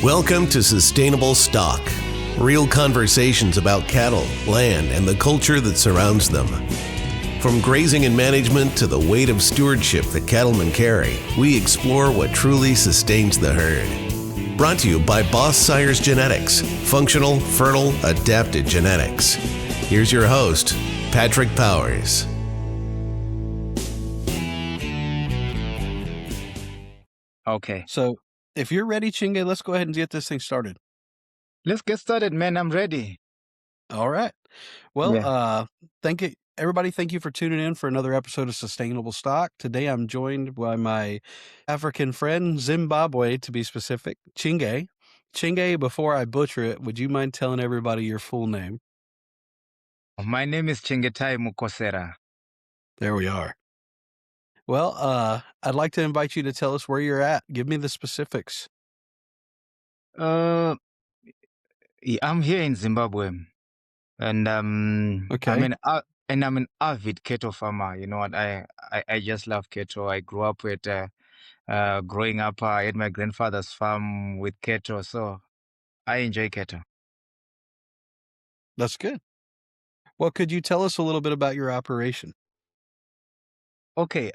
Welcome to Sustainable Stock. Real conversations about cattle, land, and the culture that surrounds them. From grazing and management to the weight of stewardship that cattlemen carry, we explore what truly sustains the herd. Brought to you by Boss Sires Genetics, functional, fertile, adapted genetics. Here's your host, Patrick Powers. Okay. So if you're ready, Chinge, let's go ahead and get this thing started. Let's get started, man. I'm ready. All right. Well, Yeah. thank you, everybody. Thank you for tuning in for another episode of Sustainable Stock. Today, I'm joined by my African friend, Zimbabwe, to be specific, Chinge. Chinge, before I butcher it, would you mind telling everybody your full name? My name is Chengetai Mukosera. There we are. Well, I'd like to invite you to tell us where you're at. Give me the specifics. I'm here in Zimbabwe, and Okay. I'm an avid cattle farmer. You know what? I just love cattle. I grew up with growing up at my grandfather's farm with cattle, so I enjoy cattle. That's good. Well, could you tell us a little bit about your operation? Okay,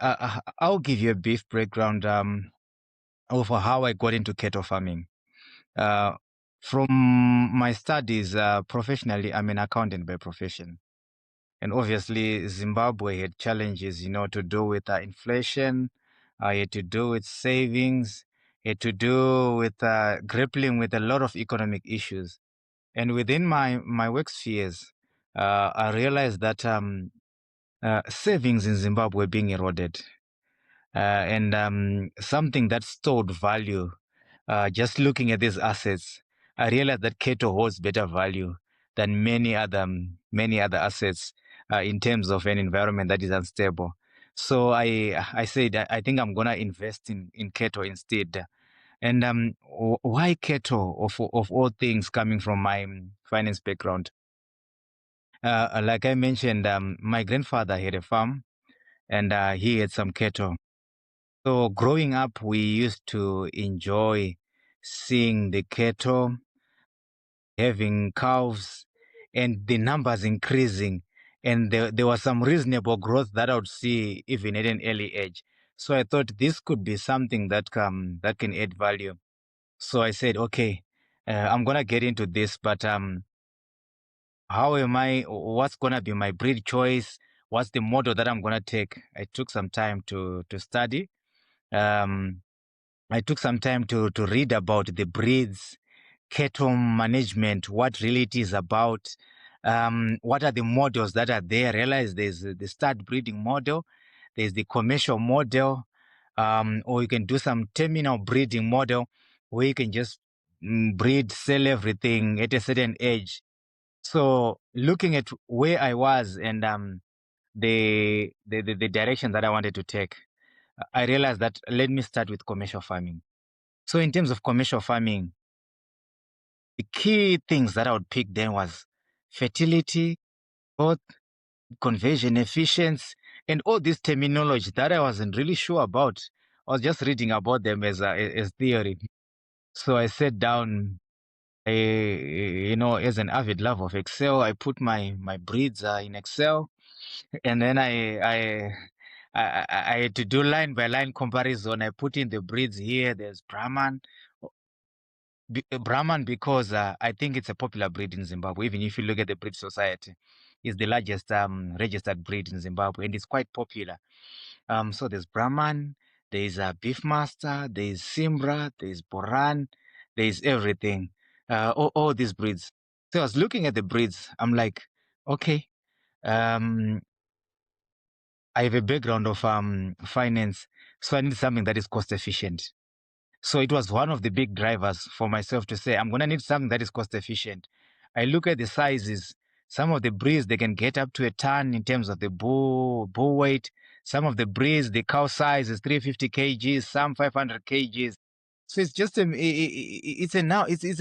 I'll give you a brief background of how I got into cattle farming. From my studies, professionally, I'm an accountant by profession. And obviously, Zimbabwe had challenges, to do with inflation, had to do with savings, had to do with grappling with a lot of economic issues. And within my work spheres, I realized that savings in Zimbabwe were being eroded. And something that stored value, just looking at these assets, I realized that cattle holds better value than many other assets in terms of an environment that is unstable. So I said I think I'm gonna invest in cattle instead. And why cattle of all things, coming from my finance background? Like I mentioned, my grandfather had a farm, and he had some cattle. So growing up, we used to enjoy seeing the cattle, having calves, and the numbers increasing. And there was some reasonable growth that I would see even at an early age. So I thought this could be something that can add value. So I said, okay, I'm gonna get into this, but what's gonna be my breed choice? What's the model that I'm gonna take? I took some time to study. I took some time to read about the breeds, cattle management, what really it is about, what are the models that are there. I realized there's the start breeding model, there's the commercial model, or you can do some terminal breeding model where you can just breed, sell everything at a certain age. So looking at where I was and the direction that I wanted to take, I realized that let me start with commercial farming. So in terms of commercial farming, the key things that I would pick then was fertility, growth, conversion efficiency, and all this terminology that I wasn't really sure about. I was just reading about them as theory. So I sat down, as an avid lover of Excel, I put my breeds in Excel, and then I had to do line by line comparison. I put in the breeds here. There's Brahman because I think it's a popular breed in Zimbabwe. Even if you look at the breed society, it's the largest registered breed in Zimbabwe, and it's quite popular. So there's Brahman, there's Beefmaster, there's Simbrah, there's Boran, there's everything. All these breeds. So I was looking at the breeds. I'm like, okay, I have a background of finance, so I need something that is cost efficient. So it was one of the big drivers for myself to say, I'm going to need something that is cost efficient. I look at the sizes. Some of the breeds, they can get up to a ton in terms of the bull weight. Some of the breeds, the cow size is 350 kgs, some 500 kgs. So it's just it's a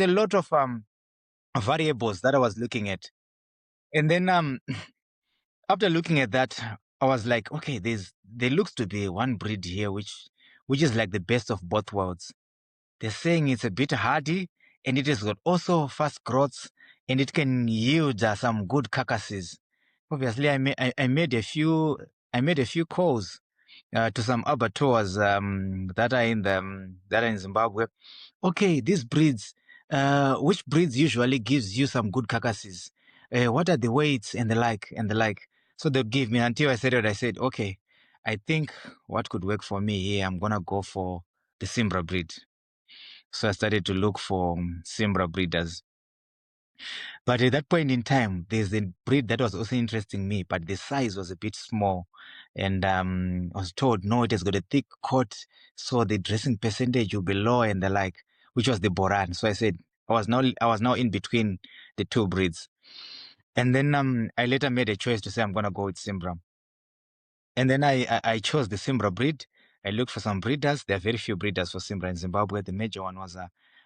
lot of variables that I was looking at. And then after looking at that, I was like, okay, there looks to be one breed here which is like the best of both worlds. They're saying it's a bit hardy, and it has got also fast growths, and it can yield some good carcasses. Obviously, I made a few calls to some abattoirs that are in Zimbabwe. Okay, these breeds, which breeds usually gives you some good carcasses? What are the weights and the like and the like? So they give me, until I said it. I said, okay, I think what could work for me here, I'm gonna go for the Simbrah breed. So I started to look for Simbrah breeders. But at that point in time, there's a breed that was also interesting me, but the size was a bit small. And I was told, no, it has got a thick coat, so the dressing percentage will be low and the like, which was the Boran. So I said, I was now in between the two breeds. And then I later made a choice to say I'm going to go with Simbrah. And then I chose the Simbrah breed. I looked for some breeders. There are very few breeders for Simbrah in Zimbabwe. The major one was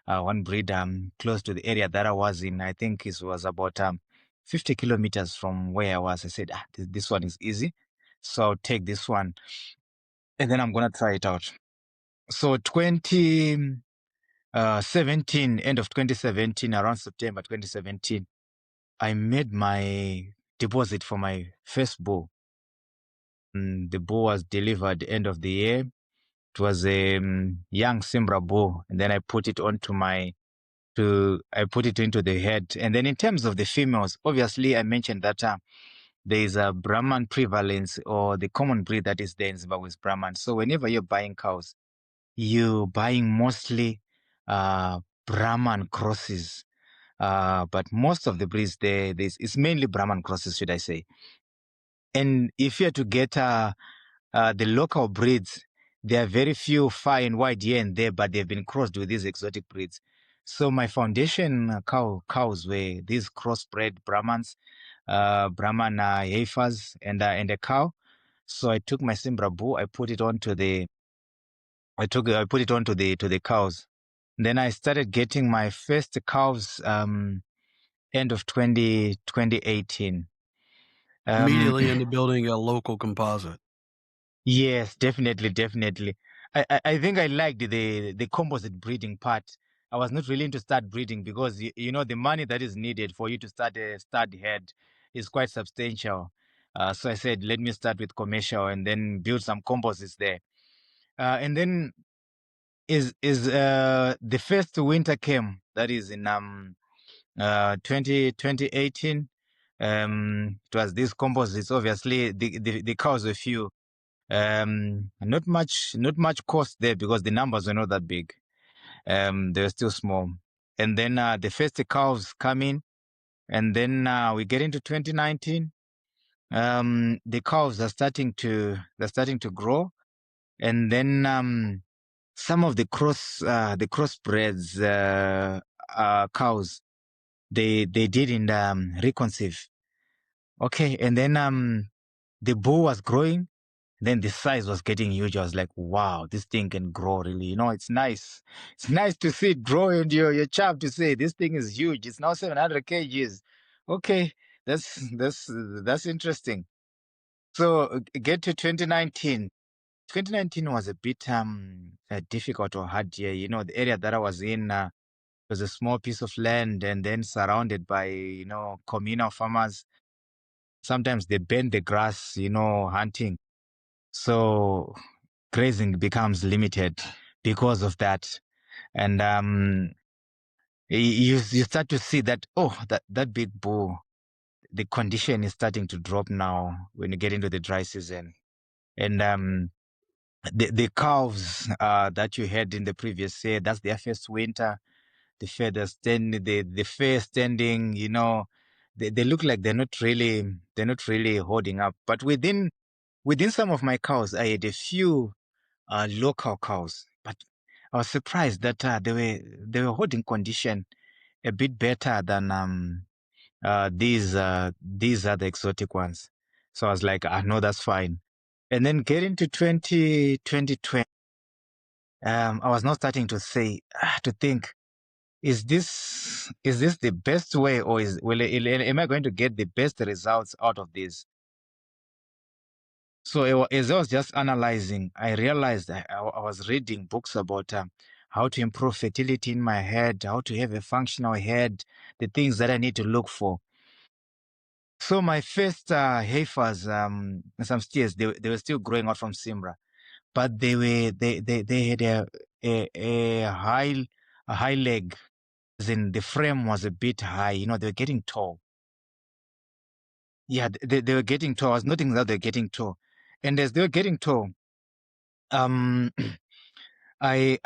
one breed close to the area that I was in. I think it was about 50 kilometers from where I was. I said, this one is easy. So I'll take this one. And then I'm going to try it out. So 2017, end of 2017, around September 2017, I made my deposit for my first bull. The bull was delivered end of the year. It was a young Simbrah bull, and then I put it into the head. And then in terms of the females, obviously I mentioned that there is a Brahman prevalence, or the common breed that is there in Zimbabwe is Brahman. So whenever you're buying cows, you're buying mostly Brahman crosses. But most of the breeds there, it's mainly Brahman crosses, should I say. And if you're to get the local breeds, there are very few far and wide here and there, but they've been crossed with these exotic breeds. So my foundation cows were these crossbred Brahmans, Brahman heifers, and a cow. So I took my Simbrah bull, I put it onto the cows. Then I started getting my first cows end of 2018. Immediately into building a local composite. Yes, definitely. I think I liked the composite breeding part. I was not really into stud breeding because the money that is needed for you to start a stud head is quite substantial. So I said, let me start with commercial and then build some composites there. And then the first winter came, that is in 2018. It was these composites. Obviously, the cows were few. Not much cost there because the numbers were not that big. They were still small. And then the first cows come in, and then we get into 2019. The cows are starting to grow, and then some of the crossbreds cows they didn't reconceive. Okay, and then the bull was growing. Then the size was getting huge. I was like, wow, this thing can grow really. It's nice. It's nice to see it grow, and your chap to say this thing is huge. It's now 700 kgs. Okay, that's interesting. So get to 2019. 2019 was a bit difficult or hard year. The area that I was in was a small piece of land, and then surrounded by communal farmers. Sometimes they burn the grass, hunting. So grazing becomes limited because of that. And you start to see that, that big bull, the condition is starting to drop now when you get into the dry season. And the calves that you had in the previous year, that's their first winter. The feathers standing, the fair standing, they look like they're not really holding up. But within some of my cows, I had a few local cows, but I was surprised that they were holding condition a bit better than these are the exotic ones. So I was like, no, that's fine. And then getting to 2020, I was now starting to say, to think, is this the best way, or am I going to get the best results out of this? So as I was just analyzing, I realized I was reading books about how to improve fertility in my herd, how to have a functional herd, the things that I need to look for. So my first heifers, some steers, they were still growing out from Simbrah, but they had a high leg, as in the frame was a bit high. You know, they were getting tall. Yeah, they were getting tall. I was noticing that they're getting tall, and as they were getting tall, um, I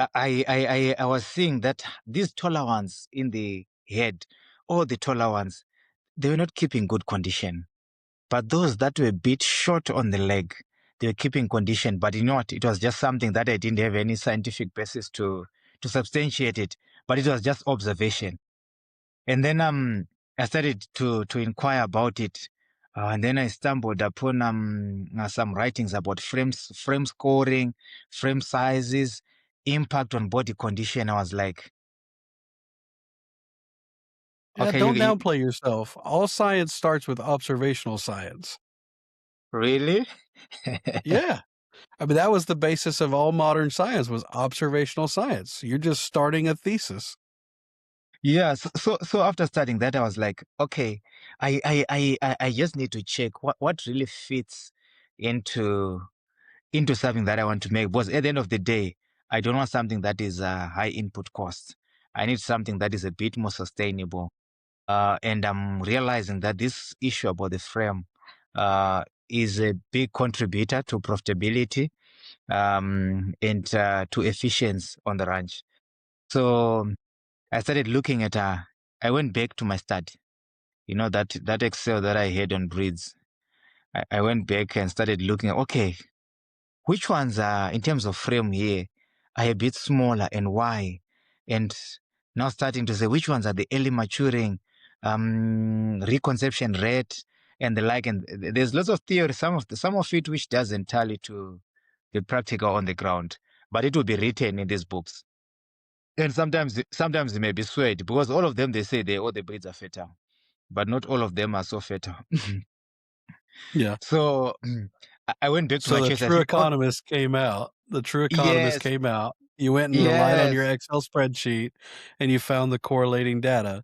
was seeing that these taller ones in the head, all the taller ones, they were not keeping good condition. But those that were a bit short on the leg, they were keeping condition. But you know what? It was just something that I didn't have any scientific basis to substantiate it. But it was just observation. And then I started to inquire about it. And then I stumbled upon some writings about frame scoring, frame sizes, impact on body condition. I was like, Yeah, okay, don't you downplay yourself. All science starts with observational science. really? Yeah. I mean, that was the basis of all modern science was observational science. You're just starting a thesis. Yeah, so after studying that, I was like, okay, I just need to check what really fits into something that I want to make. Because at the end of the day, I don't want something that is high input cost. I need something that is a bit more sustainable. And I'm realizing that this issue about the frame is a big contributor to profitability and to efficiency on the ranch. So I started looking at I went back to my study. You know, that Excel that I had on breeds. I went back and started looking at, okay, which ones are, in terms of frame here, are a bit smaller and why? And now starting to say which ones are the early maturing, reconception rate, and the like. And there's lots of theory, some of it which doesn't tally to the practical on the ground, but it will be written in these books. And sometimes it may be swayed because all of them, they say all the breeds are fertile, but not all of them are so fertile. Yeah. So I went back to So my the chest. I true said, oh, economist came out. The true economist yes, came out. You went and relied on your yes, Excel spreadsheet and you found the correlating data.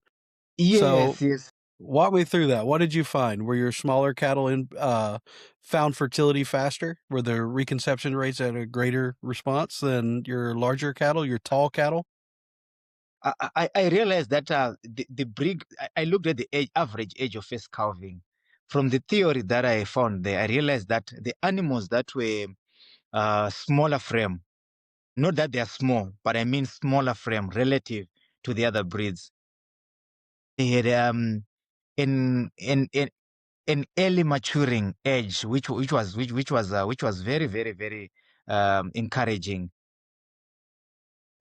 So yes, yes. walk me through that. What did you find? Were your smaller cattle found fertility faster? Were the reconception rates at a greater response than your larger cattle, your tall cattle? I realized that the breed, I looked at the average age of first calving. From the theory that I found there, I realized that the animals that were smaller frame, not that they are small, but I mean smaller frame relative to the other breeds, they had in an early maturing age, which was very, very, very encouraging.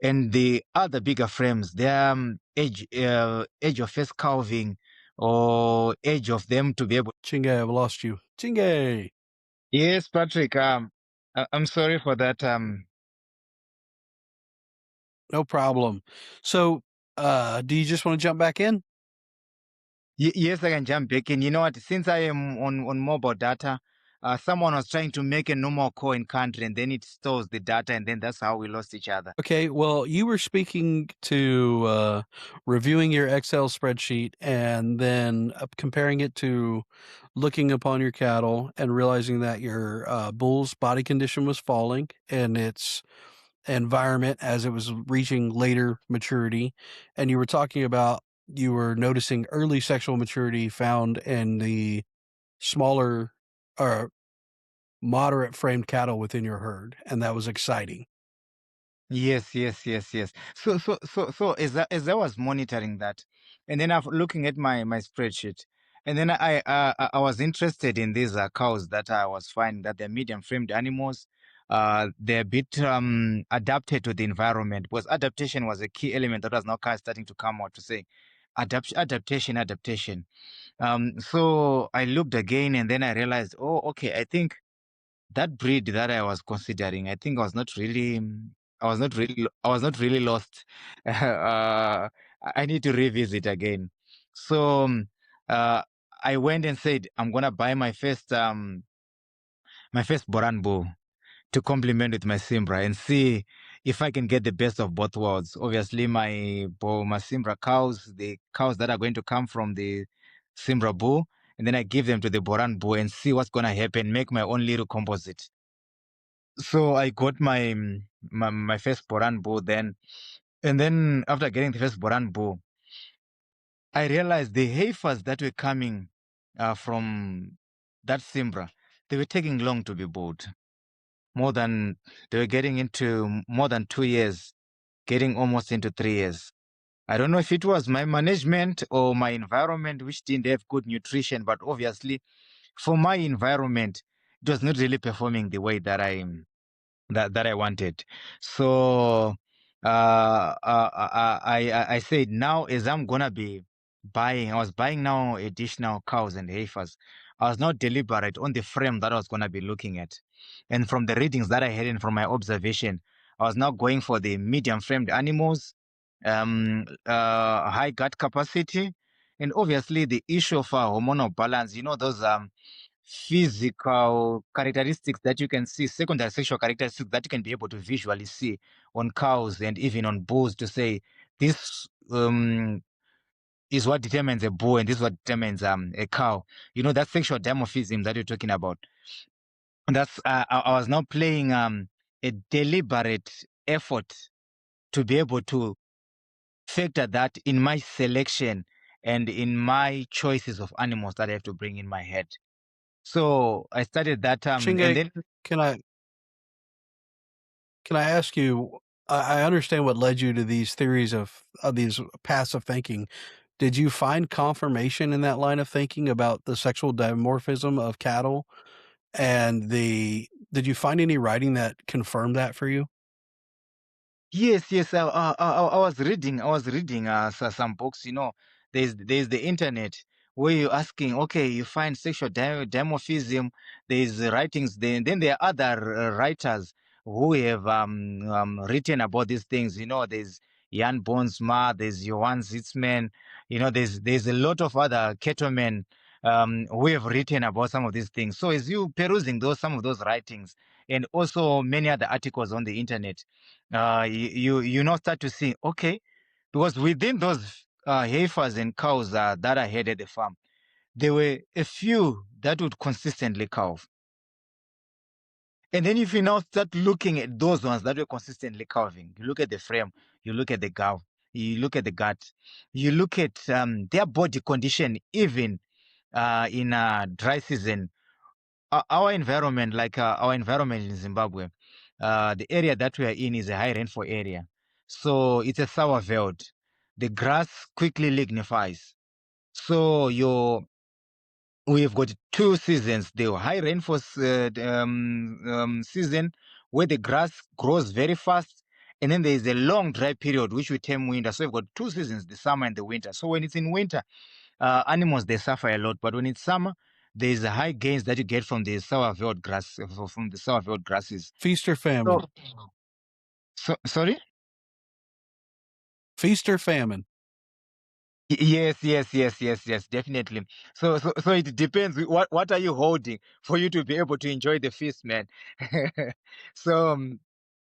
And the other bigger frames, their age of first calving or age of them to be able. Chinge, I've lost you. Chinge. Yes, Patrick. I'm sorry for that. No problem. So, do you just want to jump back in? Yes, I can jump back in. You know what? Since I am on mobile data, someone was trying to make a normal call in country, and then it stores the data, and then that's how we lost each other. Okay, well, you were speaking to reviewing your Excel spreadsheet and then comparing it to looking upon your cattle and realizing that your bull's body condition was falling and its environment as it was reaching later maturity. And you were talking about you were noticing early sexual maturity found in the smaller or moderate framed cattle within your herd. And that was exciting. Yes, yes, yes, yes. So as I was monitoring that, and then I'm looking at my spreadsheet, and then I was interested in these cows that I was finding that they're medium framed animals. They're a bit adapted to the environment because adaptation was a key element that was now kind of starting to come out to say adaptation. So I looked again, and then I realized, oh, okay, I think that breed that I was considering, I think I was not really, I was not really lost. I need to revisit again. So I went and said, I'm gonna buy my first Boran bull to complement with my Simbrah and see if I can get the best of both worlds. Obviously, my Simbrah cows, the cows that are going to come from the Simbrah bull, and then I give them to the Boran bull and see what's going to happen, make my own little composite. So I got my first Boran bull then. And then after getting the first Boran bull, I realized the heifers that were coming from that Simbrah, they were taking long to be bought. They were getting into more than 2 years, getting almost into 3 years. I don't know if it was my management or my environment, which didn't have good nutrition, but obviously for my environment, it was not really performing the way that I wanted. So I said, now as I'm gonna be buying, I was buying now additional cows and heifers. I was not deliberate on the frame that I was gonna be looking at, and from the readings that I had and from my observation, I was now going for the medium framed animals, high gut capacity, and obviously the issue of hormonal balance. You know those physical characteristics that you can see, secondary sexual characteristics that you can be able to visually see on cows and even on bulls, to say this is what determines a bull and this is what determines a cow. You know, that sexual dimorphism that you're talking about. That's I was now playing a deliberate effort to be able to factor that in my selection and in my choices of animals that I have to bring in my head. So I started that, and Chinge, then can I ask you? I understand what led you to these theories of these passive thinking. Did you find confirmation in that line of thinking about the sexual dimorphism of cattle? And did you find any writing that confirmed that for you? yes, yes, I was reading. Some books. You know, there's the internet where you're asking. Okay, you find sexual dimorphism. There's writings. Then there are other writers who have written about these things. You know, there's Jan Bonsma. There's Johan Zitzman. You know, there's a lot of other cattlemen who have written about some of these things. So as you perusing some of those writings, and also many other articles on the internet, you now start to see, okay, because within those heifers and cows that I had at the farm, there were a few that would consistently calve. And then if you now start looking at those ones that were consistently calving, you look at the frame, you look at the gut, you look at the gut, you look at their body condition, even in dry season. Our environment, like our environment in Zimbabwe, the area that we are in is a high rainfall area. So it's a sour veld. The grass quickly lignifies. So we've got 2 seasons: the high rainfall season, where the grass grows very fast, and then there is a long dry period which we term winter. So we've got 2 seasons: the summer and the winter. So when it's in winter, animals, they suffer a lot, but when it's summer, there's a high gains that you get from the sour veld grass, from the sour veld grasses. Feast or famine? Sorry. Feast or famine? Yes, definitely. So it depends. What are you holding for you to be able to enjoy the feast, man? so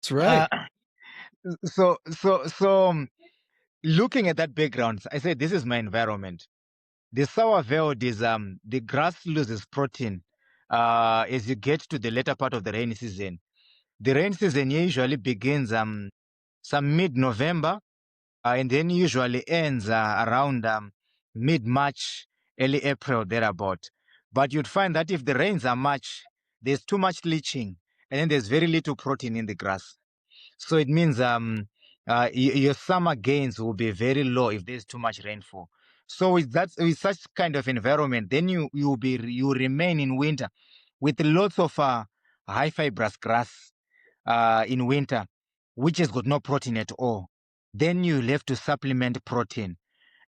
That's right. looking at that background, I said this is my environment. The sour veld is the grass loses protein as you get to the later part of the rainy season. The rain season usually begins some mid-November, and then usually ends around mid-March, early April, thereabout. But you'd find that if the rains are much, there's too much leaching, and then there's very little protein in the grass. So it means your summer gains will be very low if there's too much rainfall. So with such kind of environment, then you remain in winter with lots of high fibrous grass in winter, which has got no protein at all. Then you'll have to supplement protein.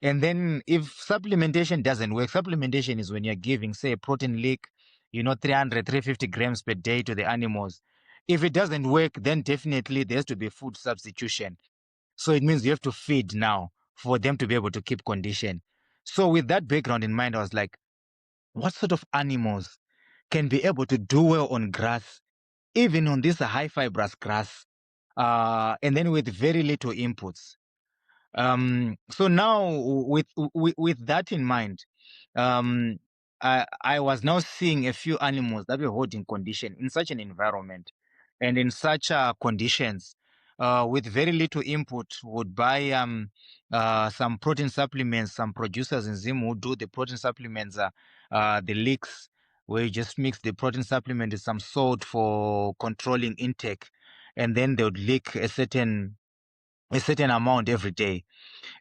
And then if supplementation doesn't work, supplementation is when you're giving, say, a protein leak, 300, 350 grams per day to the animals. If it doesn't work, then definitely there has to be food substitution. So it means you have to feed now for them to be able to keep condition. So with that background in mind, I was like, what sort of animals can be able to do well on grass, even on this high fibrous grass? and then with very little inputs. So now with that in mind, I was now seeing a few animals that were holding condition in such an environment, and in such conditions, with very little input, would buy some protein supplements. Some producers in Zim would do the protein supplements, the leaks, where you just mix the protein supplement with some salt for controlling intake, and then they would leak a certain amount every day.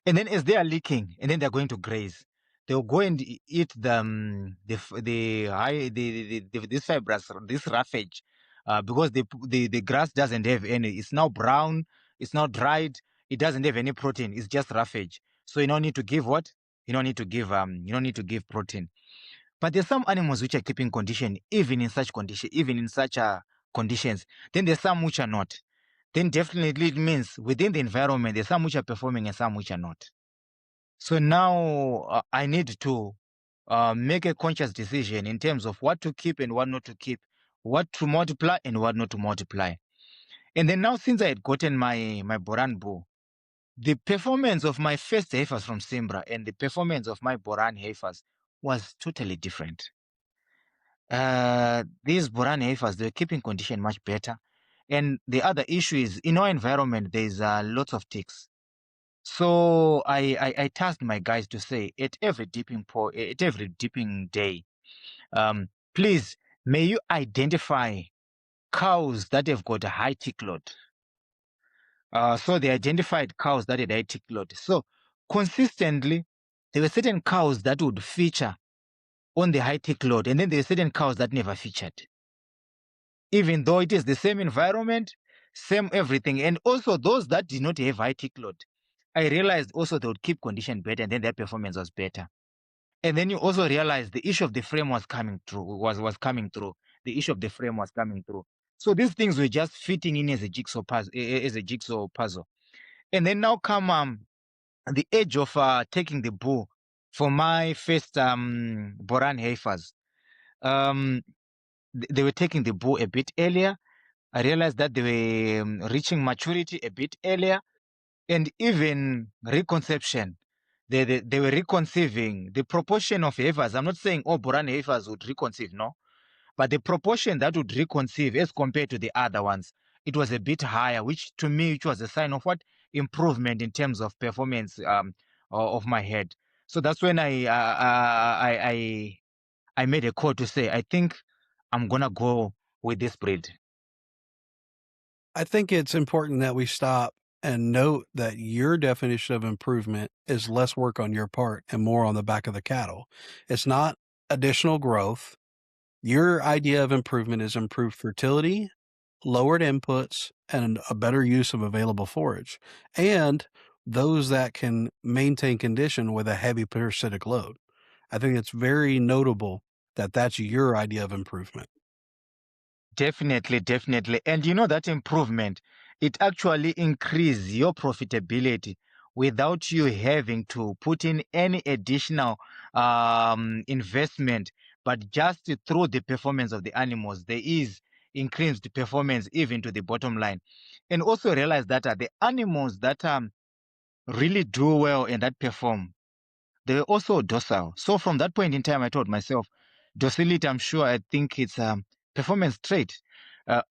And then as they are leaking, and then they're going to graze, they'll go and eat this fibrous, this roughage, because the grass doesn't have any. It's now brown. It's now dried. It doesn't have any protein. It's just roughage. So you don't need to give what? You don't need to give protein. But there's some animals which are keeping condition, even in such conditions. Then there's some which are not. Then definitely it means within the environment, there's some which are performing and some which are not. So now I need to make a conscious decision in terms of what to keep and what not to keep, what to multiply and what not to multiply. And then now, since I had gotten my Boran bull, the performance of my first heifers from Simbrah and the performance of my Boran heifers was totally different. These Boran heifers, they were keeping condition much better. And the other issue is, in our environment, there's lots of ticks. So I tasked my guys to say, at every dipping day, please, may you identify cows that have got a high tick load. So they identified cows that had high tick load. So consistently, there were certain cows that would feature on the high tick load, and then there were certain cows that never featured. Even though it is the same environment, same everything. And also those that did not have high tick load, I realized also they would keep condition better, and then their performance was better. And then you also realize the issue of the frame was coming through. The issue of the frame was coming through. So these things were just fitting in as a jigsaw puzzle. And then now come the edge of taking the bull for my first Boran heifers. They were taking the bull a bit earlier. I realized that they were reaching maturity a bit earlier, and even reconception. They were reconceiving. The proportion of heifers, I'm not saying all Boran heifers would reconceive, no, but the proportion that would reconceive as compared to the other ones, it was a bit higher, which to me, which was a sign of what? Improvement in terms of performance of my head. So that's when I made a call to say, I think I'm gonna go with this breed. I think it's important that we stop and note that your definition of improvement is less work on your part and more on the back of the cattle. It's not additional growth. Your idea of improvement is improved fertility, lowered inputs, and a better use of available forage, and those that can maintain condition with a heavy parasitic load. I think it's very notable that that's your idea of improvement. Definitely. And you know that improvement, it actually increases your profitability without you having to put in any additional investment, but just through the performance of the animals, there is increased performance even to the bottom line. And also realize that the animals that really do well and that perform, they're also docile. So from that point in time, I told myself, docility, I think it's a performance trait.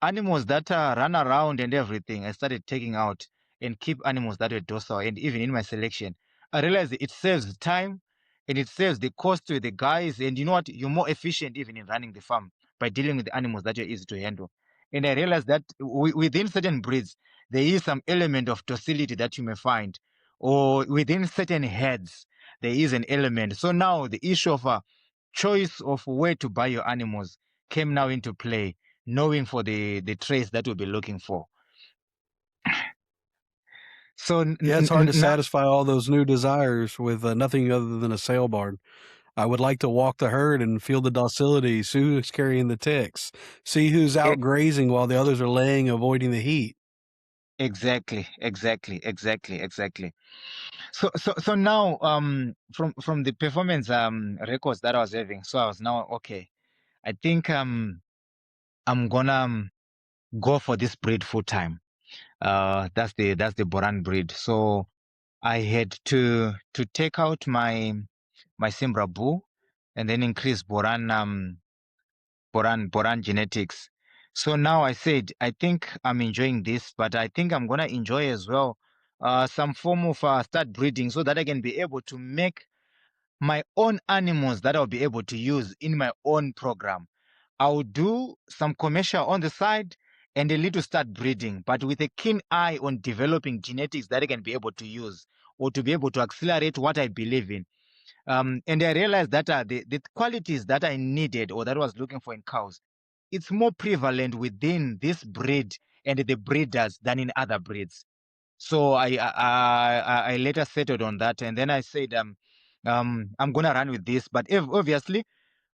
Animals that run around and everything, I started taking out and keep animals that were docile. And even in my selection, I realized it saves time and it saves the cost to the guys. And you know what? You're more efficient even in running the farm by dealing with the animals that are easy to handle. And I realized that within certain breeds, there is some element of docility that you may find, or within certain heads, there is an element. So now the issue of a choice of where to buy your animals came now into play, knowing for the traits that we'll be looking for. So Yeah, it's hard to now, satisfy all those new desires with nothing other than a sale barn. I would like to walk the herd and feel the docility, see who's carrying the ticks, see who's out grazing while the others are laying, avoiding the heat. Exactly. So now from the performance records that I was having, so I was now okay. I think I'm gonna go for this breed full time. That's the Boran breed. So I had to take out my Simbrah bull and then increase Boran genetics. So now I said, I think I'm enjoying this, but I think I'm gonna enjoy as well some form of start breeding so that I can be able to make my own animals that I'll be able to use in my own program. I'll do some commercial on the side and a little start breeding, but with a keen eye on developing genetics that I can be able to use or to be able to accelerate what I believe in. And I realized that the qualities that I needed or that I was looking for in cows, it's more prevalent within this breed and the breeders than in other breeds. So I later settled on that, and then I said, I'm gonna run with this. But obviously,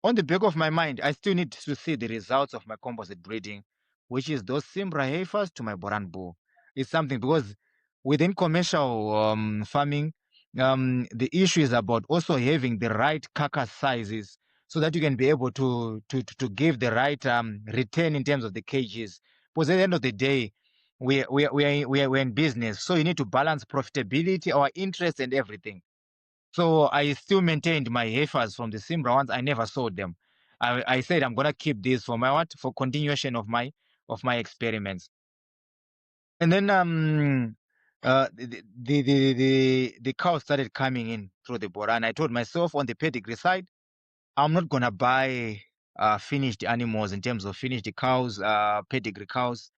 on the back of my mind, I still need to see the results of my composite breeding, which is those Simbrah heifers to my Boran bull. It's something because within commercial farming, the issue is about also having the right carcass sizes so that you can be able to give the right return in terms of the cages. Because at the end of the day, we're in business, so you need to balance profitability, our interest, and everything. So I still maintained my heifers from the Simbrah ones. I never sold them. I said I'm gonna keep these for my for continuation of my experiments. And then the cows started coming in through the Boran. I told myself on the pedigree side, I'm not gonna buy finished animals in terms of finished cows, pedigree cows.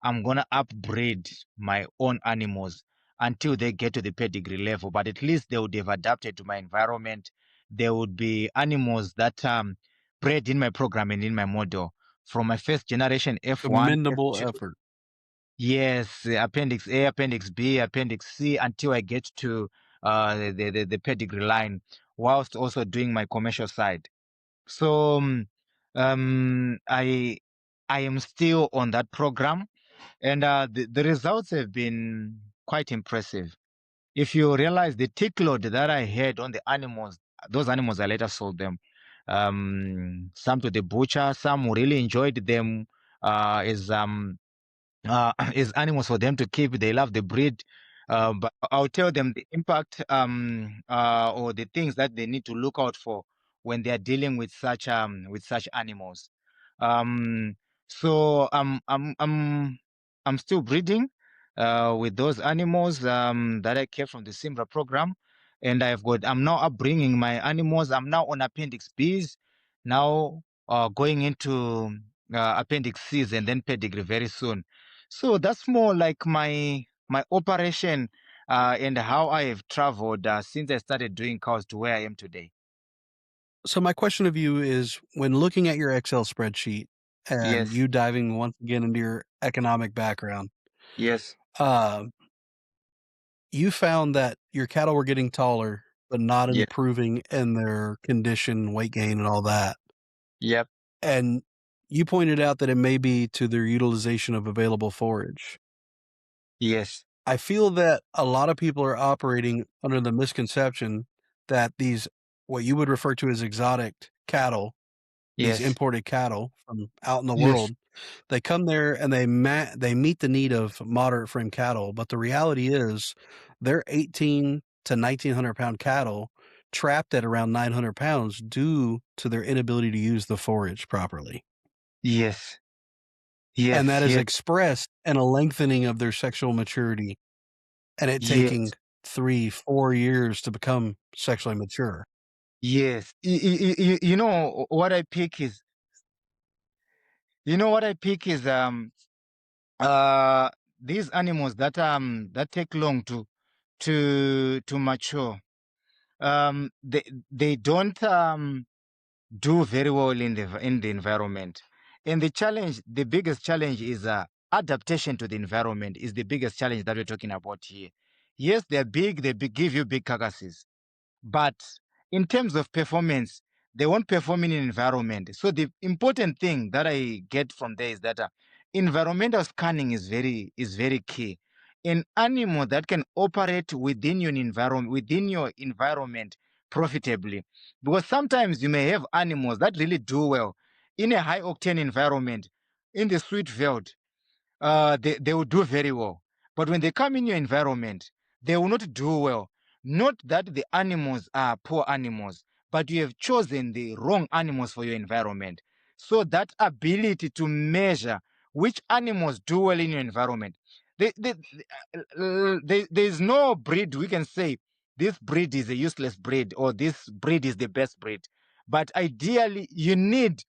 I'm gonna upbreed my own animals until they get to the pedigree level. But at least they would have adapted to my environment. There would be animals that bred in my program and in my model from my first generation F1, Commendable F2. effort. Yes, Appendix A, Appendix B, Appendix C, until I get to the pedigree line, whilst also doing my commercial side. So I am still on that program, and the results have been quite impressive. If you realize the tick load that I had on the animals, those animals I later sold them. Some to the butcher, some who really enjoyed them is animals for them to keep. They love the breed. But I'll tell them the impact or the things that they need to look out for when they are dealing with such animals. Um, so I'm still breeding with those animals that I kept from the Simbrah program, and I'm now upbringing my animals. I'm now on Appendix B's, now going into Appendix C's and then pedigree very soon. So that's more like my operation and how I have traveled since I started doing cows to where I am today. So my question of you is, when looking at your Excel spreadsheet and Yes, you diving once again into your economic background, yes, uh, you found that your cattle were getting taller, but not yeah, improving in their condition, weight gain, and all that. yep, And you pointed out that it may be to their utilization of available forage. yes, I feel that a lot of people are operating under the misconception that these, what you would refer to as exotic cattle, these yes, imported cattle from out in the yes, world, they come there and they meet the need of moderate frame cattle, but the reality is they're 18 to 1900 pound cattle trapped at around 900 pounds due to their inability to use the forage properly. yes, And that yes, is yes, expressed in a lengthening of their sexual maturity and it taking yes, 3-4 years to become sexually mature. yes. You know what I pick is, uh these animals that take long to mature. They don't do very well in the environment. And the biggest challenge is adaptation to the environment is the biggest challenge that we're talking about here. Yes, they're big, give you big carcasses, but in terms of performance, they won't perform in an environment. So the important thing that I get from there is that environmental scanning is very key. An animal that can operate within your environment profitably, because sometimes you may have animals that really do well in a high octane environment, in the sweet veld, they will do very well. But when they come in your environment, they will not do well. Not that the animals are poor animals, but you have chosen the wrong animals for your environment. So that ability to measure which animals do well in your environment, there's no breed we can say this breed is a useless breed or this breed is the best breed. But ideally, you need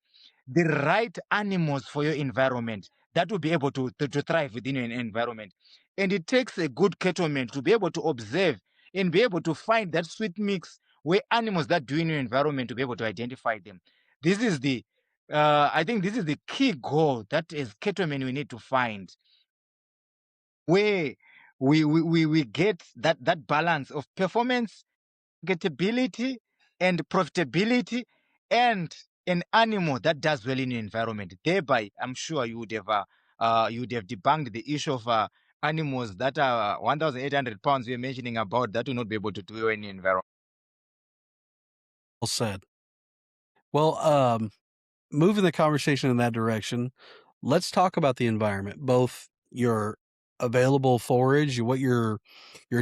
the right animals for your environment that will be able to thrive within your environment. And it takes a good cattleman to be able to observe and be able to find that sweet mix where animals that do in your environment to be able to identify them. This is the, I think this is the key goal that as cattlemen we need to find where we get that balance of performance, marketability, and profitability, and an animal that does well in your environment. Thereby, I'm sure you would have debunked the issue of animals that are 1,800 pounds you're mentioning about that will not be able to do well in your environment. Well said. Well, moving the conversation in that direction, let's talk about the environment, both your available forage, what your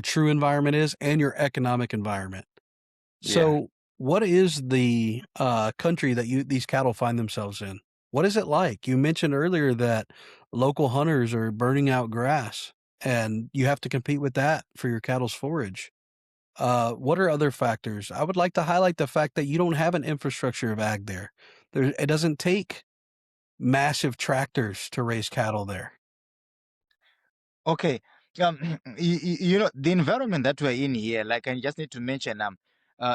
true environment is, and your economic environment. So, what is the country that these cattle find themselves in? What is it like? You mentioned earlier that local hunters are burning out grass, and you have to compete with that for your cattle's forage. What are other factors? I would like to highlight the fact that you don't have an infrastructure of ag there. It doesn't take massive tractors to raise cattle there. Okay. You know, the environment that we're in here, like I just need to mention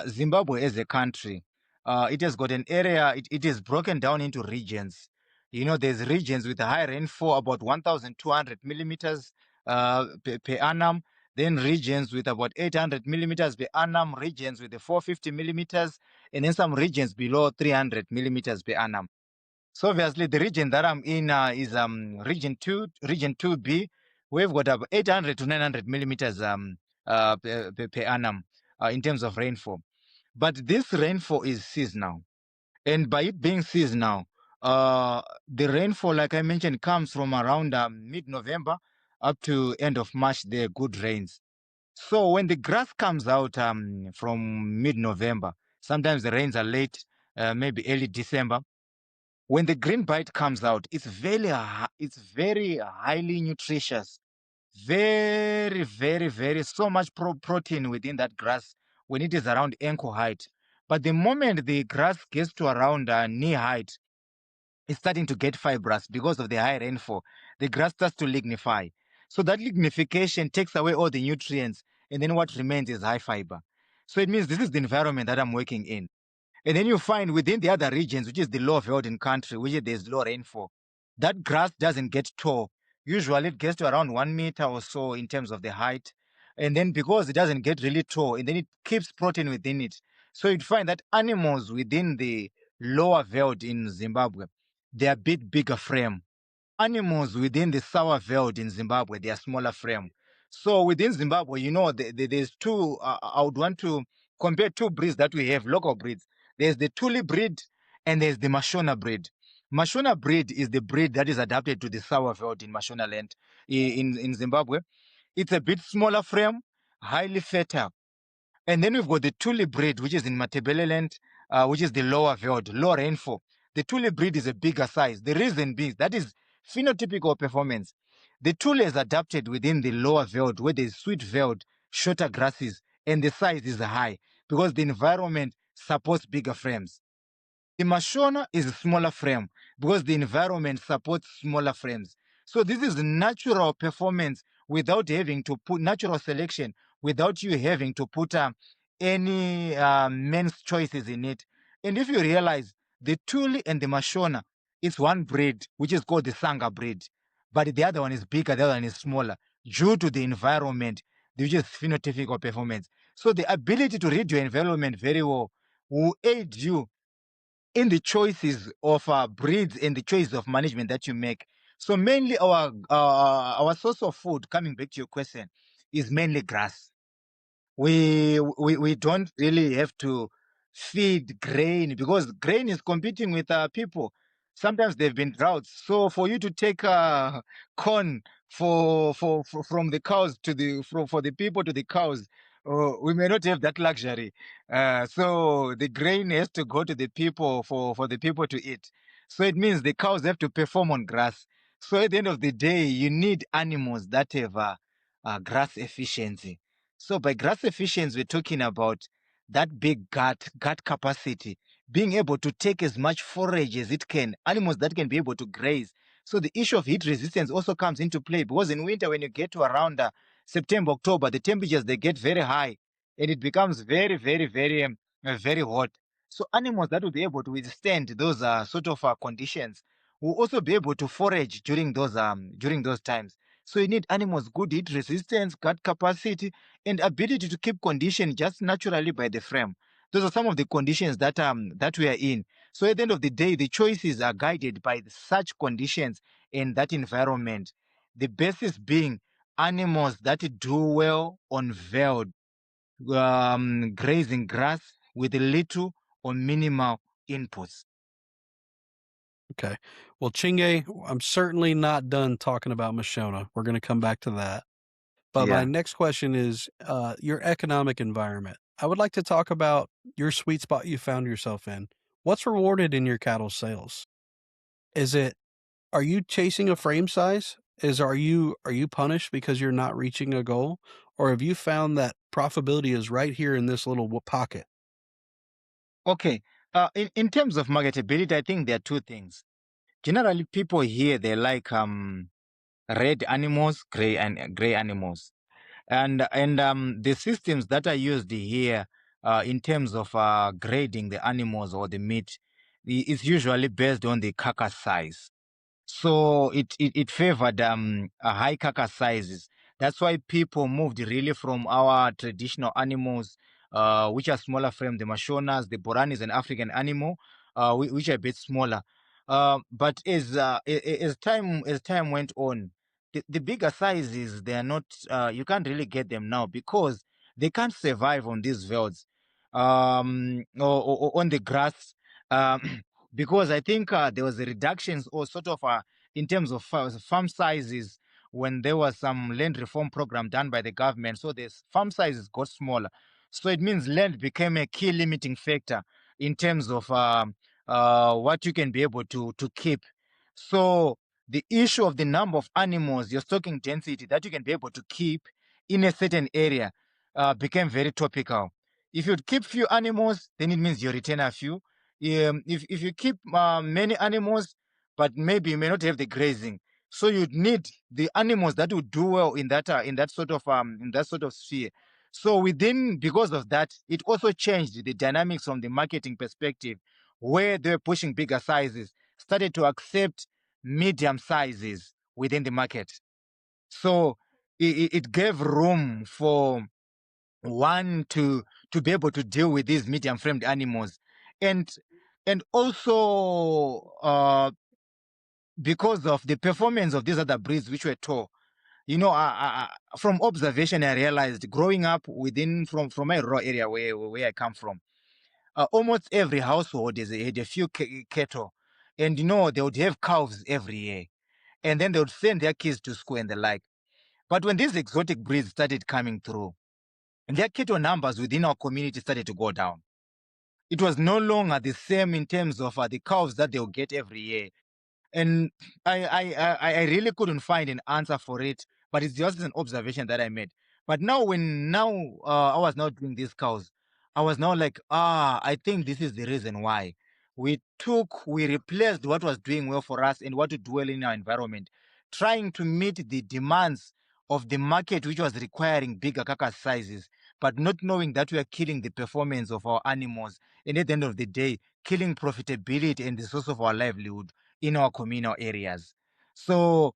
Zimbabwe as a country. It has got an area, it is broken down into regions. You know, there's regions with high rainfall, about 1,200 millimeters per annum. Then regions with about 800 millimeters per annum, regions with the 450 millimeters, and then some regions below 300 millimeters per annum. So obviously, the region that I'm in is region 2, region 2B. We've got about 800 to 900 millimeters per annum in terms of rainfall. But this rainfall is seasonal. And by it being seasonal, the rainfall, like I mentioned, comes from around mid-November up to end of March. They're good rains. So when the grass comes out from mid-November, sometimes the rains are late, maybe early December. When the green bite comes out, it's very highly nutritious, very so much protein within that grass when it is around ankle height. But the moment the grass gets to around knee height, it's starting to get fibrous because of the high rainfall. The grass starts to lignify. So that lignification takes away all the nutrients, and then what remains is high fiber. So it means this is the environment that I'm working in. And then you find within the other regions, which is the low velden country, which there's low rainfall, that grass doesn't get tall. Usually it gets to around 1 meter or so in terms of the height. And then because it doesn't get really tall, and then it keeps protein within it. So you'd find that animals within the lower veld in Zimbabwe, they are a bit bigger frame. Animals within the sour veld in Zimbabwe, they are smaller frame. So within Zimbabwe, you know, there's two, I would want to compare two breeds that we have, local breeds. There's the Tuli breed and there's the Mashona breed. Mashona breed is the breed that is adapted to the sour veld in Mashona land in Zimbabwe. It's a bit smaller frame, highly fertile. And then we've got the Tuli breed, which is in Matebeleland, which is the lower veld, low rainfall. The Tuli breed is a bigger size. The reason being that is phenotypical performance. The Tuli is adapted within the lower veld, where there's sweet veld, shorter grasses, and the size is high because the environment supports bigger frames. The Mashona is a smaller frame because the environment supports smaller frames. So this is natural performance without having to put natural selection, without you having to put any men's choices in it. And if you realize the Tuli and the Mashona, it's one breed, which is called the Sanga breed. But the other one is bigger, the other one is smaller, due to the environment, which is phenotypical performance. So the ability to read your environment very well will aid you in the choices of breeds and the choices of management that you make. So mainly our source of food, coming back to your question, is mainly grass. We don't really have to feed grain because grain is competing with people. Sometimes they've been droughts. So for you to take corn from the cows to the for the people to the cows, we may not have that luxury. So the grain has to go to the people for the people to eat. So it means the cows have to perform on grass. So at the end of the day, you need animals that have grass efficiency. So by grass efficiency, we're talking about that big gut capacity, being able to take as much forage as it can, animals that can be able to graze. So the issue of heat resistance also comes into play, because in winter, when you get to around September, October, the temperatures, they get very high and it becomes very, very, very hot. So animals that will be able to withstand those sort of conditions will also be able to forage during those times. So you need animals good heat resistance, gut capacity, and ability to keep condition just naturally by the frame. Those are some of the conditions that we are in. So at the end of the day, the choices are guided by such conditions in that environment. The basis being animals that do well on veld, grazing grass with little or minimal inputs. Okay. Well, Chinge, I'm certainly not done talking about Mashona. We're going to come back to that. But my Yeah. next question is your economic environment. I would like to talk about your sweet spot you found yourself in. What's rewarded in your cattle sales? Are you chasing a frame size? Are you punished because you're not reaching a goal? Or have you found that profitability is right here in this little pocket? Okay. In terms of marketability, I think there are two things. Generally, people here, they like red animals, gray animals, and the systems that are used here in terms of grading the animals or the meat is usually based on the carcass size. So it favored high carcass sizes. That's why people moved really from our traditional animals, which are smaller frame, the Mashonas, the Borani is an African animal, which are a bit smaller. But as time went on, the bigger sizes, they are not, you can't really get them now because they can't survive on these velds, or on the grass. Because I think there was a reductions or sort of in terms of farm sizes when there was some land reform program done by the government. So the farm sizes got smaller. So it means land became a key limiting factor in terms of what you can be able to keep. So the issue of the number of animals, your stocking density that you can be able to keep in a certain area became very topical. If you keep few animals, then it means you retain a few. If you keep many animals, but maybe you may not have the grazing, so you'd need the animals that would do well in that sort of sphere. So because of that, it also changed the dynamics from the marketing perspective, where they were pushing bigger sizes, started to accept medium sizes within the market. So it gave room for one to be able to deal with these medium framed animals, and also because of the performance of these other breeds which were tall. From observation, I realized growing up from my rural area where I come from, almost every household had a few cattle, and they would have calves every year, and then they would send their kids to school and the like. But when these exotic breeds started coming through, their cattle numbers within our community started to go down. It was no longer the same in terms of the calves that they'll get every year. And I really couldn't find an answer for it, but it's just an observation that I made. But now I was now doing these cows, I was now like, I think this is the reason why we replaced what was doing well for us and what to do well in our environment, trying to meet the demands of the market, which was requiring bigger carcass sizes, but not knowing that we are killing the performance of our animals, and at the end of the day, killing profitability and the source of our livelihood in our communal areas. So,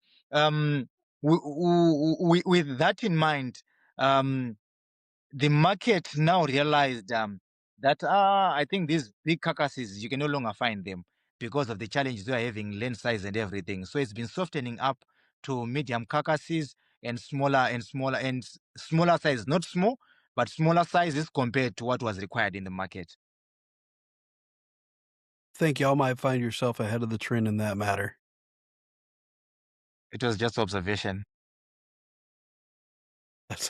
with that in mind, the market now realized that I think these big carcasses, you can no longer find them because of the challenges we are having, land size and everything. So it's been softening up to medium carcasses and smaller size, not small, but smaller sizes compared to what was required in the market. Think y'all might find yourself ahead of the trend in that matter. It was just observation. That's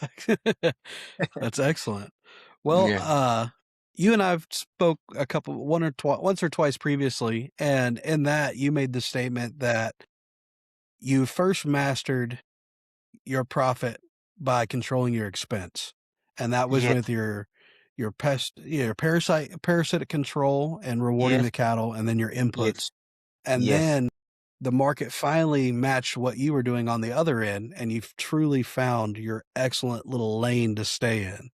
that's excellent. Well, Yeah. you and I've spoke once or twice previously, and in that you made the statement that you first mastered your profit by controlling your expense, and that was Yes. with your parasitic control and rewarding Yes. the cattle, and then your Yes. inputs, and Yes. then the market finally matched what you were doing on the other end, and you've truly found your excellent little lane to stay in.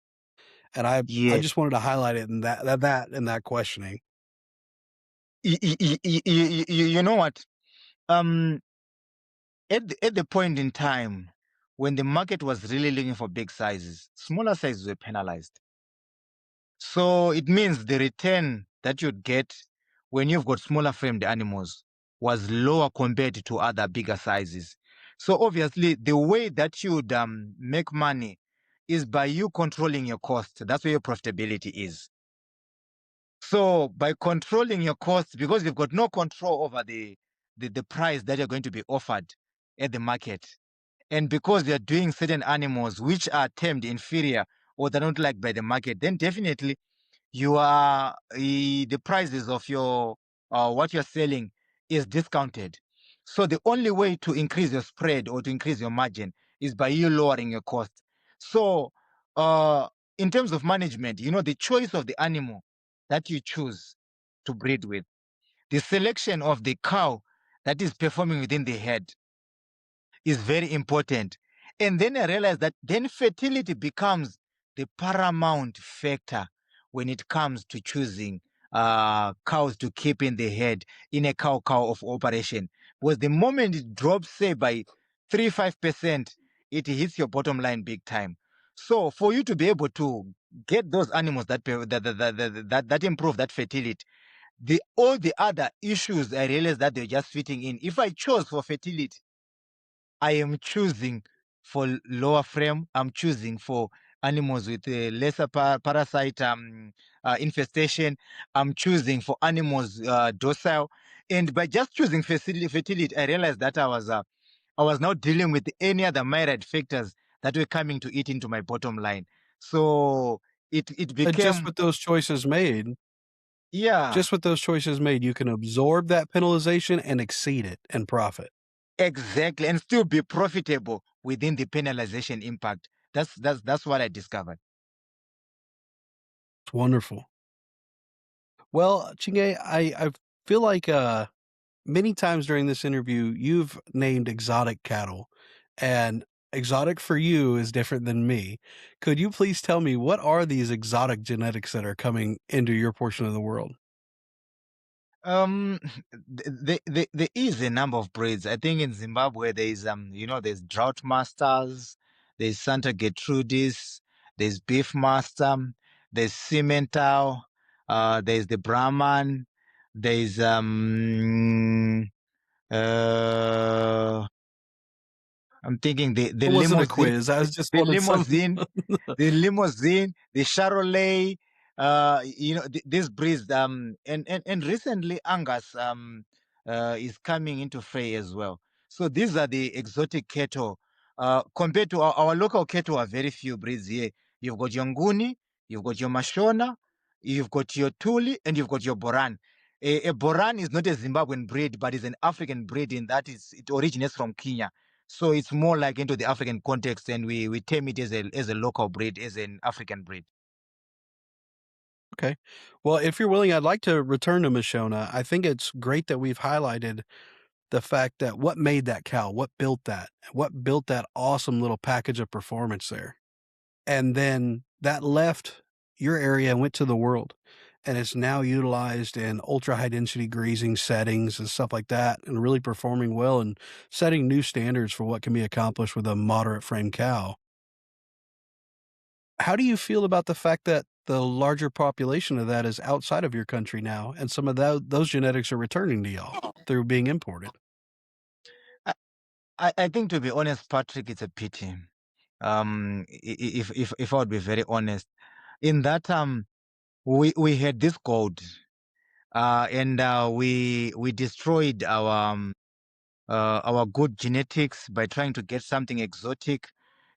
And I Yes. just wanted to highlight it in that questioning. You know what? Um, at the point in time when the market was really looking for big sizes, smaller sizes were penalized. So it means the return that you'd get when you've got smaller framed animals was lower compared to other bigger sizes. So obviously, the way that you'd make money is by you controlling your cost. That's where your profitability is. So by controlling your costs, because you've got no control over the price that you're going to be offered at the market, and because you're doing certain animals which are termed inferior or they're not liked by the market, then definitely you are the prices of your what you're selling is discounted. So the only way to increase your spread or to increase your margin is by you lowering your cost. So in terms of management, the choice of the animal that you choose to breed with, the selection of the cow that is performing within the herd is very important. And then I realized that then fertility becomes the paramount factor when it comes to choosing cows to keep in the herd in a cow of operation. Because the moment it drops, say, by 3-5%, it hits your bottom line big time. So for you to be able to get those animals that improve that fertility, all the other issues I realized that they're just fitting in. If I chose for fertility, I am choosing for lower frame. I'm choosing for animals with a lesser parasite infestation. I'm choosing for animals docile. And by just choosing fertility, I realized that I was now dealing with any other myriad factors that were coming to eat into my bottom line. So it And became, yeah, just with those choices made, you can absorb that penalization and exceed it and profit. exactly, and still be profitable within the penalization impact. That's what I discovered. It's wonderful. Well, Chinge, I feel like many times during this interview, you've named exotic cattle, and exotic for you is different than me. Could you please tell me what are these exotic genetics that are coming into your portion of the world? Um, there is a number of breeds. I think in Zimbabwe there's Drought Masters, there's Santa Gertrudis, there's Beef Master, there's Cimental, there's the Brahman, there's uh, I'm thinking the It wasn't a limousine, quiz. I just the wanted some. limousine, the Charolais, these breeds, and recently Angus is coming into fray as well. So these are the exotic cattle. Compared to our local cattle, are very few breeds here. You've got your Nguni, you've got your Mashona, you've got your Tuli, and you've got your Boran. A Boran is not a Zimbabwean breed, but is an African breed in that it originates from Kenya. So it's more like into the African context, and we term it as a local breed, as an African breed. Okay. Well, if you're willing, I'd like to return to Mashona. I think it's great that we've highlighted the fact that what made that cow, what built that awesome little package of performance there. And then that left your area and went to the world. And it's now utilized in ultra high density grazing settings and stuff like that, and really performing well and setting new standards for what can be accomplished with a moderate frame cow. How do you feel about the fact that the larger population of that is outside of your country now, and some of those genetics are returning to y'all through being imported? I, I think, to be honest, Patrick, it's a pity. If I would be very honest, in that we had this gold, and we destroyed our good genetics by trying to get something exotic.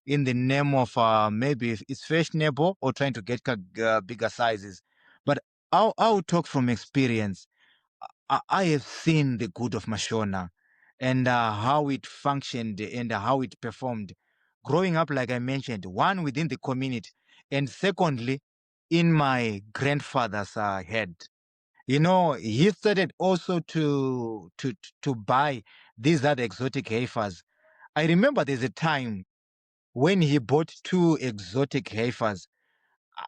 in the name of maybe it's fashionable or trying to get bigger sizes. But I'll talk from experience. I have seen the good of Mashona and how it functioned and how it performed. Growing up, like I mentioned, one within the community, and secondly, in my grandfather's head. He started also to buy these other exotic heifers. I remember there's a time when he bought two exotic heifers.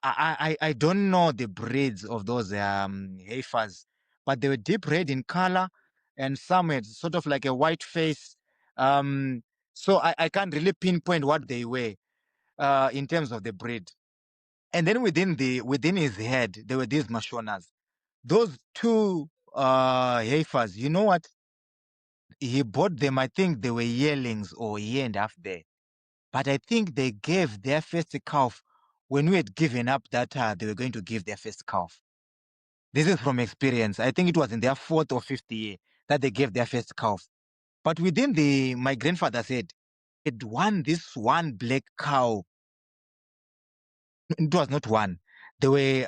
I don't know the breeds of those heifers, but they were deep red in color, and some had sort of like a white face. So I can't really pinpoint what they were in terms of the breed. And then within his head, there were these Mashonas. Those two heifers, you know what? He bought them. I think they were yearlings or a year and a half there. But I think they gave their first calf when we had given up that they were going to give their first calf. This is from experience. I think it was in their fourth or fifth year that they gave their first calf. But within my grandfather said, it won this one black cow. It was not one. There were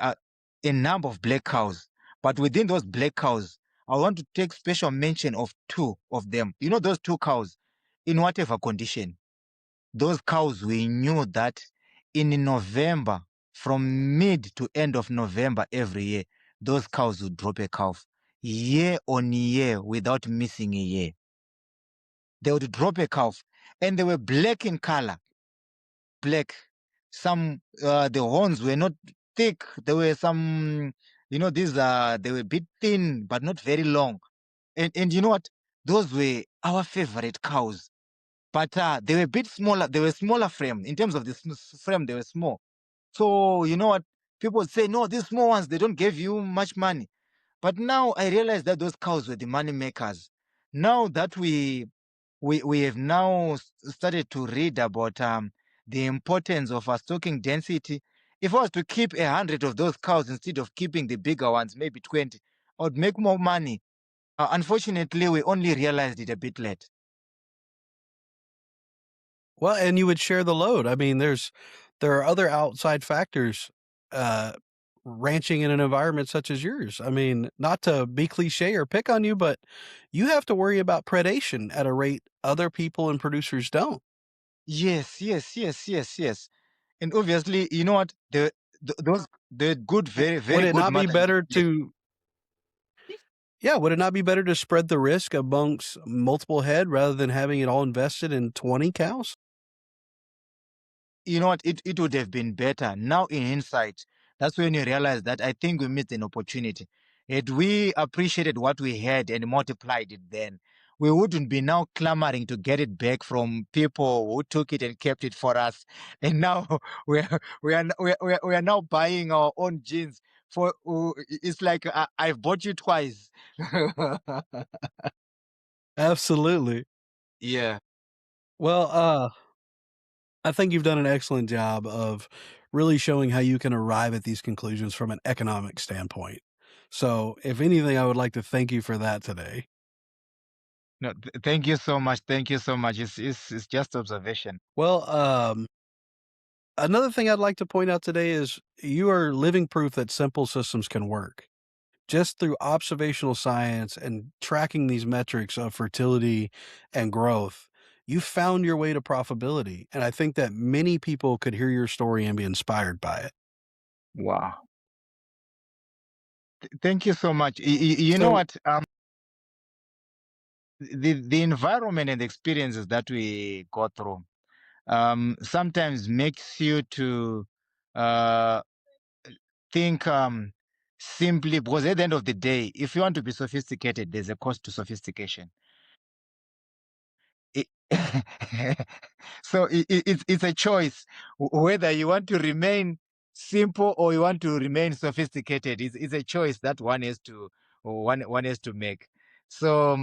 a number of black cows. But within those black cows, I want to take special mention of two of them. Those two cows, in whatever condition, those cows, we knew that in November, from mid to end of November every year, those cows would drop a calf year on year without missing a year. They would drop a calf, and they were black in color. Black. Some the horns were not thick. There were some, they were a bit thin, but not very long. And you know what? Those were our favorite cows. But they were a bit smaller. They were smaller frame. In terms of the frame, they were small. So you know what? People would say, no, these small ones, they don't give you much money. But now I realize that those cows were the money makers. Now that we have now started to read about the importance of stocking density. If I was to keep 100 of those cows instead of keeping the bigger ones, maybe 20, I would make more money. Unfortunately, we only realized it a bit late. Well, and you would share the load. I mean, there are other outside factors ranching in an environment such as yours. I mean, not to be cliche or pick on you, but you have to worry about predation at a rate other people and producers don't. Yes. And obviously, you know what? The good, very, very Would it good not be mother. better Yes. would it not be better to spread the risk amongst multiple head rather than having it all invested in 20 cows? You know what? It would have been better. Now, in hindsight, that's when you realize that I think we missed an opportunity. Had we appreciated what we had and multiplied it then, we wouldn't be now clamoring to get it back from people who took it and kept it for us. And now we are now buying our own jeans for. It's like I've bought you twice. Absolutely. Yeah. Well, I think you've done an excellent job of really showing how you can arrive at these conclusions from an economic standpoint. So, if anything, I would like to thank you for that today. No, thank you so much. Thank you so much. It's just observation. Well, another thing I'd like to point out today is you are living proof that simple systems can work. Just through observational science and tracking these metrics of fertility and growth, you found your way to profitability. And I think that many people could hear your story and be inspired by it. Wow. Thank you so much. You know So, what? The environment and the experiences that we go through sometimes makes you to uh, think simply, because at the end of the day, if you want to be sophisticated, there's a cost to sophistication. It- so it's a choice whether you want to remain simple or you want to remain sophisticated. It's a choice that one has to make. So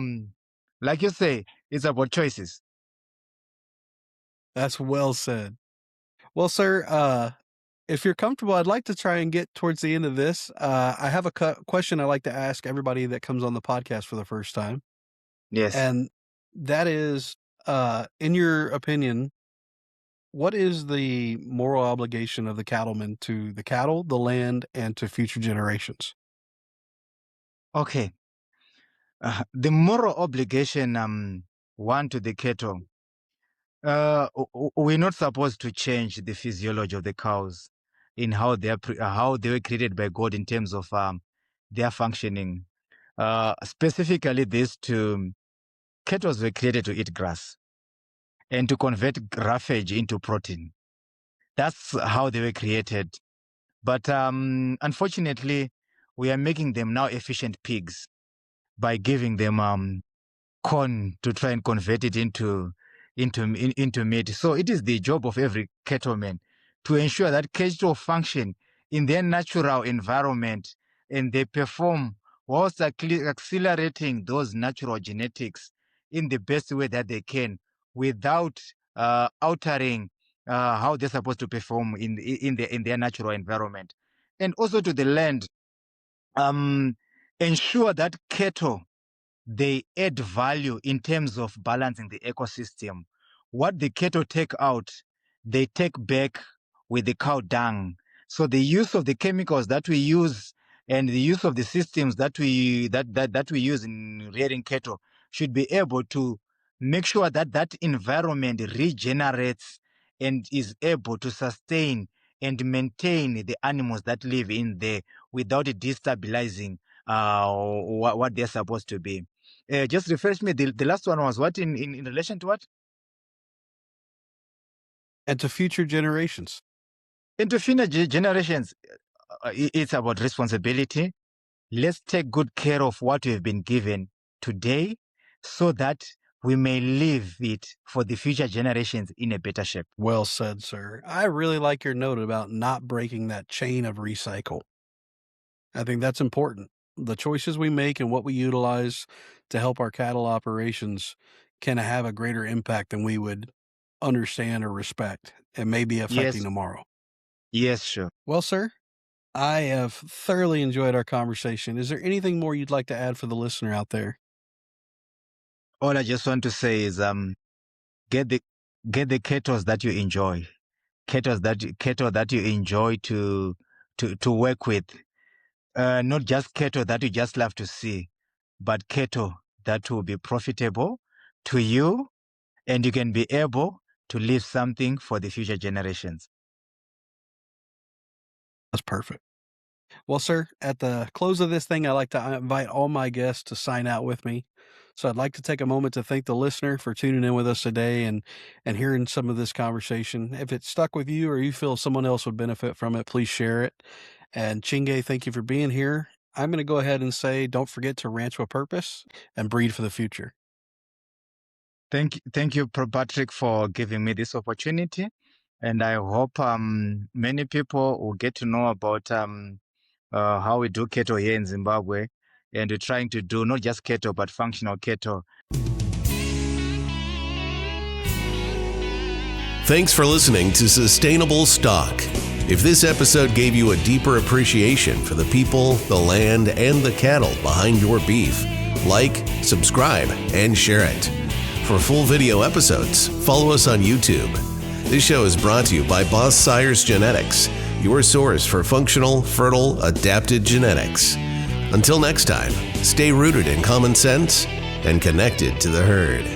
like you say, it's about choices. that's well said. Well, sir, if you're comfortable, I'd like to try and get towards the end of this. I have a question I like to ask everybody that comes on the podcast for the first time. Yes. And that is, in your opinion, What is the moral obligation of the cattleman to the cattle, the land, and to future generations? Okay. The moral obligation, one, to the cattle. We're not supposed to change the physiology of the cows in how how they were created by God in terms of their functioning. Specifically, these two cattle were created to eat grass and to convert roughage into protein. That's how they were created. But unfortunately, we are making them now efficient pigs by giving them corn to try and convert it into meat. So it is the job of every cattleman to ensure that cattle function in their natural environment and they perform whilst accelerating those natural genetics in the best way that they can without altering how they're supposed to perform in their natural environment. And also to the land, ensure that cattle, they add value in terms of balancing the ecosystem. What the cattle take out, they take back with the cow dung. So the use of the chemicals that we use and the use of the systems that we use in rearing cattle should be able to make sure that that environment regenerates and is able to sustain and maintain the animals that live in there without destabilizing what they're supposed to be. Just refresh me. The last one was what in relation to what? And to future generations. Into future generations, it's about responsibility. Let's take good care of what we've been given today so that we may leave it for the future generations in a better shape. Well said, sir. I really like your note about not breaking that chain of recycle. I think that's important. The choices we make and what we utilize to help our cattle operations can have a greater impact than we would understand or respect, and may be affecting Yes, tomorrow. yes, sure. Well, sir, I have thoroughly enjoyed our conversation. Is there anything more you'd like to add for the listener out there? All I just want to say is get the cattle that you enjoy, cattle that you enjoy to work with. Not just cattle that you just love to see, but cattle that will be profitable to you and you can be able to leave something for the future generations. That's perfect. Well, sir, at the close of this thing, I like to invite all my guests to sign out with me. So I'd like to take a moment to thank the listener for tuning in with us today and hearing some of this conversation. If it stuck with you or you feel someone else would benefit from it, please share it. And Chinge, thank you for being here. I'm going to go ahead and say, don't forget to ranch with purpose and breed for the future. Thank you, Patrick, for giving me this opportunity. And I hope many people will get to know about how we do cattle here in Zimbabwe. And we're trying to do not just cattle, but functional cattle. Thanks for listening to Sustainable Stock. If this episode gave you a deeper appreciation for the people, the land, and the cattle behind your beef, like, subscribe, and share it. For full video episodes, follow us on YouTube. This show is brought to you by Boss Sires Genetics, your source for functional, fertile, adapted genetics. Until next time, stay rooted in common sense and connected to the herd.